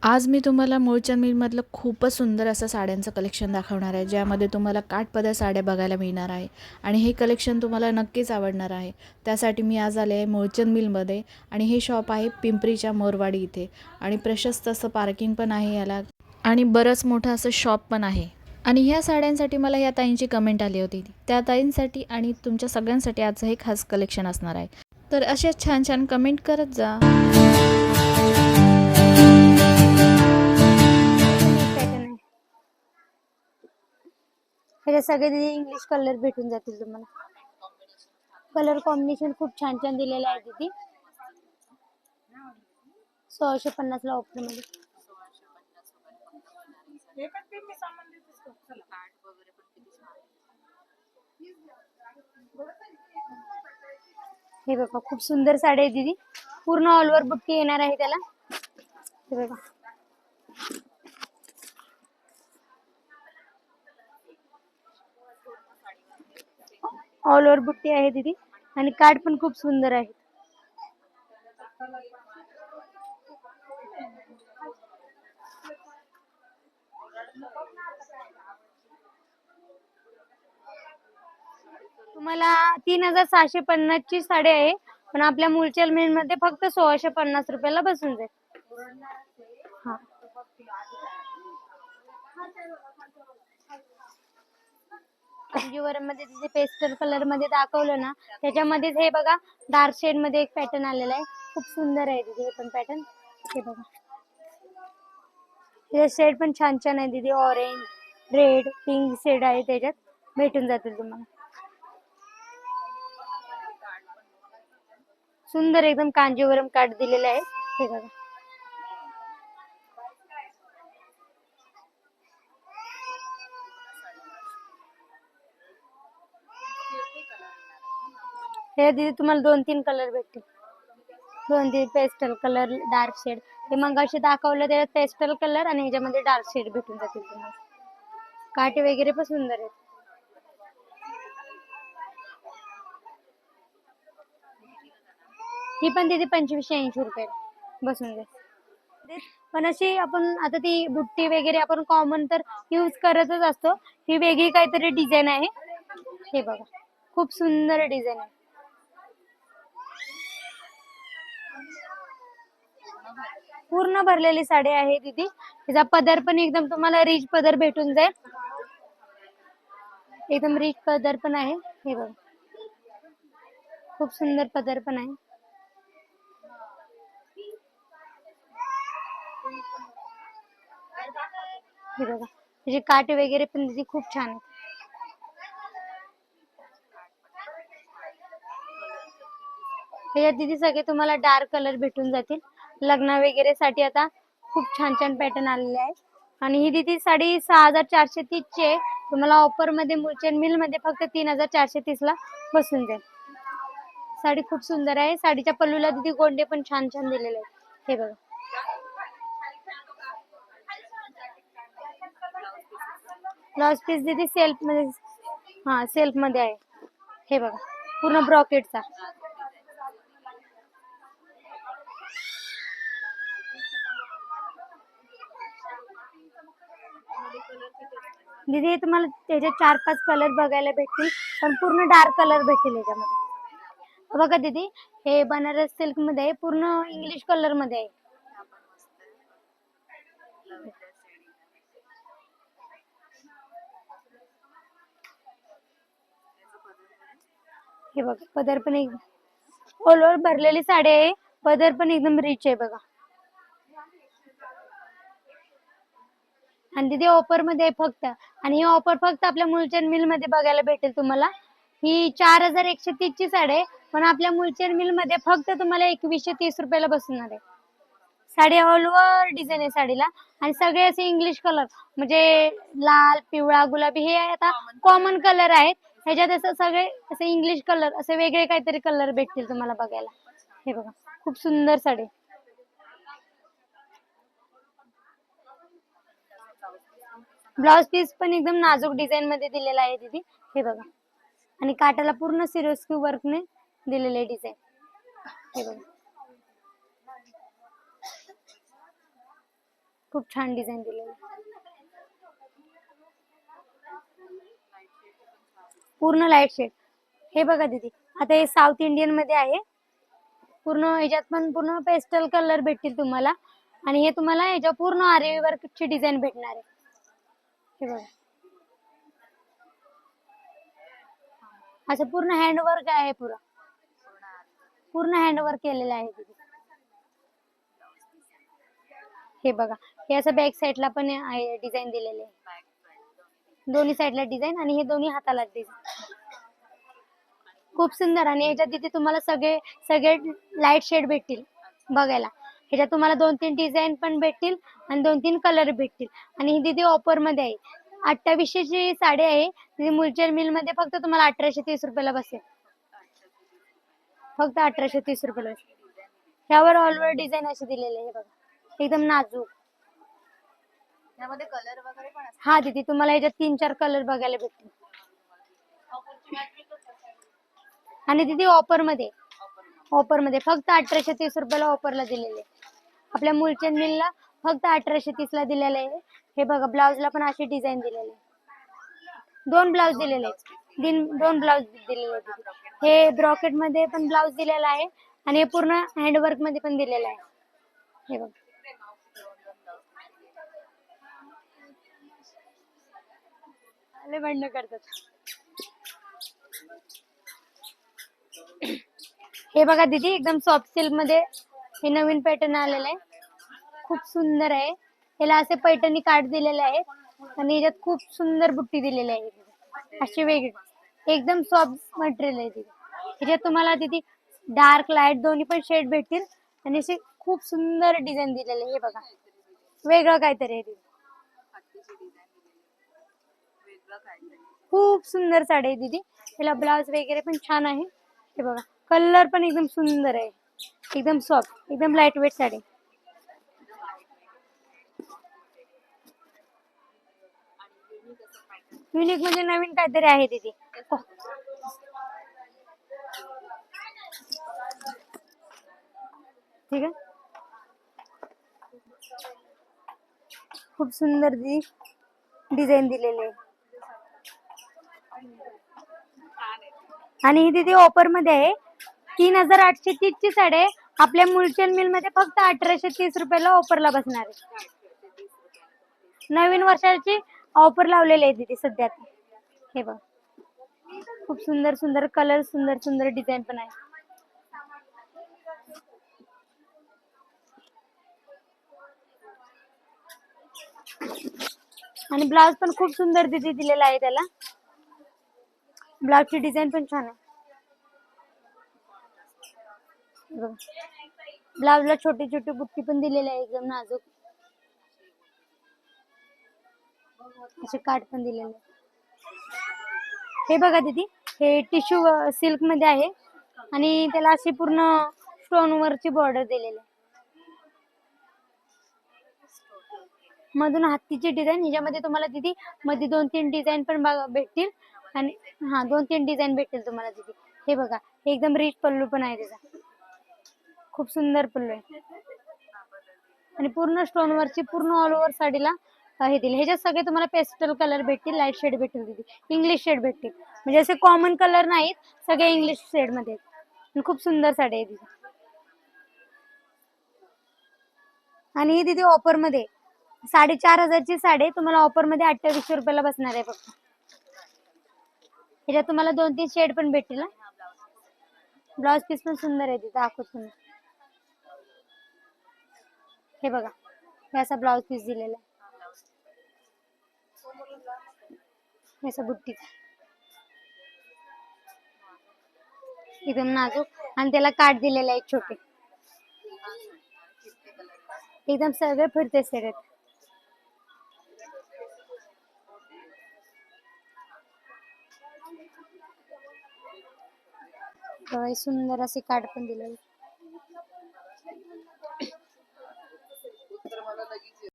आज मी तुम्हाला मूळचंद मिलमधलं खूपच सुंदर असं साड्यांचं कलेक्शन दाखवणार आहे, ज्यामध्ये तुम्हाला काठपदर साड्या बघायला मिळणार आहे आणि हे कलेक्शन तुम्हाला नक्कीच आवडणार आहे. त्यासाठी मी आज आले आहे मूळचंद मिलमध्ये आणि हे शॉप आहे पिंपरीच्या मोरवाडी इथे आणि प्रशस्त असं पार्किंग पण आहे याला आणि बरंच मोठं असं शॉप पण आहे. आणि ह्या साड्यांसाठी मला ह्या ताईंची कमेंट आली होती, त्या ताईंसाठी आणि तुमच्या सगळ्यांसाठी आजचं हे खास कलेक्शन असणार आहे. तर असेच छान छान कमेंट करत जा. पॅटर्न आहे हे सगळे दिदी इंग्लिश कलर भेटून जातील तुम्हाला. कलर कॉम्बिनेशन खूप छान छान दिलेले आहे दिदी. 1650 ला ऑफर मध्ये. हे बघा खूप सुंदर साडी आहे दीदी. पूर्ण ऑल ओव्हर बुट्टी येणार आहे त्याला. हे बघा ऑल ओव्हर बुट्टी आहे दीदी आणि कार्ड पण खूप सुंदर आहे. तुम्हाला 3650 ची साडी आहे, पण आपल्या मूळचंद मिल मध्ये फक्त 1650 रुपयाला बसून जाईल. हा कांजीवरम मध्ये तिथे पेस्टल कलर मध्ये दाखवलं ना, त्याच्यामध्येच हे बघा डार्क शेड मध्ये एक पॅटर्न आलेला आहे. खूप सुंदर आहे तिथे हे पण पॅटर्न. हे बघा हे शेड पण छान छान आहे दीदी. ऑरेंज, रेड, पिंक शेड आहे त्याच्यात. भेटून जातील तुम्हाला. सुंदर एकदम कांजीवरम काट दिलेले आहे. हे बघा हे दीदी तुम्हाला 2-3 कलर भेटतील. 2-3 पेस्टल कलर, डार्क शेड. हे मगाशी दाखवलं त्याच्यात पेस्टल कलर आणि ह्याच्यामध्ये डार्क शेड भेटून जातील तुम्हाला. काटे वगैरे पण सुंदर आहेत. ही पण दीदी 2580 रुपये बसून जाईल. पण अशी आपण आता ती बुट्टी वगैरे आपण कॉमन तर यूज करतच असतो. ही वेगळी काहीतरी डिझाईन आहे. हे बघा खूप सुंदर डिझाईन आहे. पूर्ण भरलेली साडी आहे दीदी. त्याचा पदर पण एकदम तुम्हाला रिच पदर भेटून जाईल. एकदम रिच पदर पण आहे. हे बघा खूप सुंदर पदर पण आहे. हे बघा त्याचे काटे वगैरे पण दीदी खूप छान आहेत. त्याच्यात दीदी सगळे तुम्हाला डार्क कलर भेटून जातील. लग्न वगैरे साठी आता खूप छान छान पॅटर्न आलेले आहे. आणि ही दीदी साडी 6430 ची आहे. तुम्हाला ऑफर मध्ये मूळचंद मिल मध्ये फक्त 3430 ला बसून जाईल. साडी खूप सुंदर आहे. साडीच्या पल्लूला दीदी गोंडे पण छान छान दिलेले आहेत. हे बघा ब्लाउज पीस दीदी सेल्फ मध्ये. हा सेल्फ मध्ये आहे. हे बघा पूर्ण ब्रॉकेटचा. दीदी तुम्हाला त्याचे 4-5 कलर बघायला भेटतील, पण पूर्ण डार्क कलर भेटतील याच्यामध्ये. बघा दीदी हे बनारस सिल्क मध्ये आहे. पूर्ण इंग्लिश कलर मध्ये आहे. हे बघा पदर पण एक ऑल ओव्हर भरलेली साडी आहे. पदर पण एकदम रिच आहे बघा. आणि तिथे ऑफर मध्ये आहे फक्त. आणि ही ऑफर फक्त आपल्या मूळचंद मिल मध्ये बघायला भेटेल तुम्हाला. ही 4130 ची साडी आहे, पण आपल्या मूळचंद मिल मध्ये फक्त तुम्हाला 2130 रुपयाला बसणार आहे. साडी ऑल ओव्हर डिझाईन आहे साडीला. आणि सगळे असे इंग्लिश कलर म्हणजे लाल, पिवळा, गुलाबी हे आता कॉमन कलर आहेत. ह्याच्यात असं सगळे असे इंग्लिश कलर असे वेगळे काहीतरी कलर भेटतील तुम्हाला बघायला. हे बघा खूप सुंदर साडी. ब्लाउज पीस पण एकदम नाजूक डिझाईन मध्ये दिलेला आहे दीदी. हे बघा आणि काटाला पूर्ण सिरोस्की वर्कने दिलेले डिझाईन. हे बघा खूप छान डिझाईन दिलेली आहे. पूर्ण लाईट शेड. हे बघा दीदी, आता हे साऊथ इंडियन मध्ये आहे. पूर्ण ह्याच्यात पण पूर्ण पेस्टल कलर भेटतील तुम्हाला आणि हे तुम्हाला ह्याच्या पूर्ण आरी वर्कची डिझाईन भेटणार आहे. हे बघा, असं पूर्ण हँडवर्क आहे. पूर्ण हँडवर्क केलेलं आहे दीदी. हे बघा, हे असं बॅक साईडला पण आहे डिझाईन दिलेले आहे. दोन्ही साईडला डिझाईन आणि हे दोन्ही हाताला डिझाईन. खूप सुंदर. आणि याच्यात तिथे तुम्हाला सगळे सगळे लाईट शेड भेटतील बघायला. ह्याच्यात तुम्हाला 2-3 डिझाईन पण भेटतील आणि 2-3 कलर भेटतील. आणि ही दीदी ऑफर मध्ये आहे. 2800 ची साडी आहे. ती मुलचंद मिल मध्ये फक्त तुम्हाला 1830 रुपयाला बसेल. फक्त 1830 रुपयाला बसेल. ह्यावर ऑलवर डिझाईन असे दिलेले आहे बघा, एकदम नाजूक. यामध्ये कलर वगैरे पण असतात. हा दीदी, तुम्हाला याच्यात 3-4 कलर बघायला भेटतील. आणि दीदी ऑफर मध्ये फक्त 1830 रुपयाला ऑफरला दिलेले. आपल्या मुलचंद मिलला फक्त 1830 ला दिलेले आहे. हे बघा, ब्लाउजला पण अशी डिझाईन दिलेली आहे. 2 ब्लाउज दिलेले आहेत. 2 ब्लाउज दिलेले आहेत. हे ब्रॉकेट मध्ये पण ब्लाउज दिलेला आहे आणि हे पूर्ण हँडवर्क मध्ये पण दिलेलं आहे. हे बघा, लय भांडणं करतात. हे बघा दीदी, एकदम सॉफ्ट सिल्क मध्ये हे नवीन पॅटर्न आलेलं आहे. खूप सुंदर आहे. याला असे पैठणी काठ दिलेले आहेत आणि याच्यात खूप सुंदर बुट्टी दिलेली आहे. अशी वेगळी एकदम सॉफ्ट मटेरियल आहे दीदी. याच्यात तुम्हाला दीदी डार्क लाईट दोन्ही पण शेड भेटतील आणि असे खूप सुंदर डिझाईन दिलेले आहे. हे बघा, वेगळं काहीतरी आहे दीदी. खूप सुंदर साडी आहे दीदी. याला ब्लाउज वगैरे पण छान आहे. हे बघा, कलर पण एकदम सुंदर आहे. एकदम सॉफ्ट, एकदम लाईट वेट साडी. युनिक म्हणजे नवीन काहीतरी आहे दीदी. ठीक आहे, खूप सुंदर डिझाईन दिलेले आहे. आणि ही दीदी ऑफर मध्ये आहे. 3830 ची साडी आहे. आपल्या मुलचंद मिल मध्ये फक्त 1830 रुपयाला ऑफरला बसणार आहे. नवीन वर्षाची ऑफर लावलेली आहे दीदी सध्या. हे बघ, खूप सुंदर सुंदर कलर, सुंदर सुंदर डिझाईन पण आहे. आणि ब्लाउज पण खूप सुंदर दीदी दिलेला आहे. त्याला ब्लाउजची डिझाईन पण छान आहे. ब्लाउजला छोटी छोटी बुट्टी पण दिलेली आहे, एकदम नाजूक. असे काठ पण दिलेले. हे बघा दीदी, हे टिश्यू सिल्क मध्ये आहे आणि त्याला अशी पूर्ण स्टोन वरची बॉर्डर दिलेली आहे. मधून हत्तीची डिझाईन. ह्याच्यामध्ये तुम्हाला दीदी मध्ये 2-3 डिझाईन पण भेटतील आणि 2-3 डिझाईन भेटतील तुम्हाला दीदी. हे बघा, एकदम रिच पल्लू पण आहे त्याचा. खूप सुंदर पल्लू आहे आणि पूर्ण स्टोन वरची पूर्ण ऑल ओव्हर साडीला हे दिले. ह्याच्यात सगळे तुम्हाला पेस्टल कलर भेटतील, लाईट शेड भेटतील दीदी, इंग्लिश शेड भेटतील. म्हणजे असे कॉमन कलर नाहीत, सगळे इंग्लिश शेड मध्ये आहेत. खूप सुंदर साडी आहे दीदी. आणि ही दीदी ऑफर मध्ये 4500 ची साडी तुम्हाला ऑफर मध्ये 2800 रुपयाला बसणार आहे फक्त. ह्याच्यात तुम्हाला 2-3 शेड पण भेटतील. ब्लाउज पीस पण सुंदर आहे तिथे, दाखवतो तुम्ही. हे बघा, हे असा ब्लाउज पीस दिलेला आहे. असं बुट्टी एकदम नाजूक आणि त्याला काठ दिलेला आहे छोटे. एकदम सगळे फिरते सेट आहेत. सुंदर असे काठ पण दिलेले.